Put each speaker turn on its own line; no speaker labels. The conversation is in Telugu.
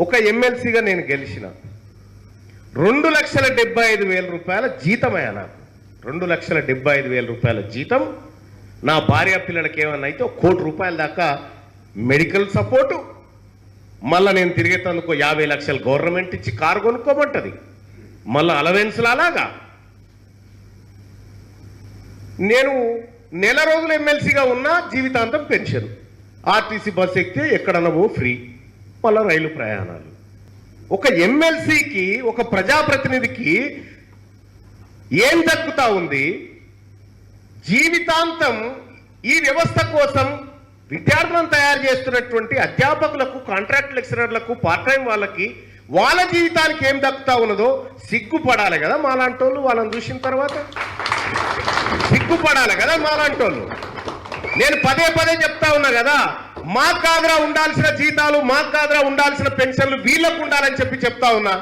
ఒక ఎమ్మెల్సీగా నేను గెలిచిన 2,75,000 రూపాయల జీతమయ్యా నాకు. 2,75,000 రూపాయల జీతం. నా భార్య పిల్లలకి ఏమన్నా అయితే 1 కోటి రూపాయల దాకా మెడికల్ సపోర్టు, మళ్ళీ నేను తిరిగేటందుకు 50 లక్షలు గవర్నమెంట్ ఇచ్చి కారు కొనుక్కోమంటది, మళ్ళీ అలవెన్స్లు. అలాగా నేను నెల రోజులు ఎమ్మెల్సీగా ఉన్నా జీవితాంతం పెన్షన్, ఆర్టీసీ బస్ ఎక్కితే ఎక్కడన్నా ఫ్రీ, మళ్ళీ రైలు ప్రయాణాలు. ఒక ఎమ్మెల్సీకి, ఒక ప్రజాప్రతినిధికి ఏం దక్కుతా ఉంది? జీవితాంతం ఈ వ్యవస్థ కోసం విద్యార్థులను తయారు చేస్తున్నటువంటి అధ్యాపకులకు, కాంట్రాక్ట్ లెక్చరర్లకు, పార్ట్ టైం వాళ్ళకి, వాళ్ళ జీవితానికి ఏం దక్కుతా ఉన్నదో సిగ్గుపడాలి కదా మాలాంటి వాళ్ళు. వాళ్ళని చూసిన తర్వాత సిగ్గుపడాలి కదా మాలాంటి వాళ్ళు. నేను పదే పదే చెప్తా ఉన్నా కదా, మాకు కాదురా ఉండాల్సిన జీతాలు, మాకు కాదురా ఉండాల్సిన పెన్షన్లు, వీళ్ళకు ఉండాలని చెప్పి చెప్తా ఉన్నా.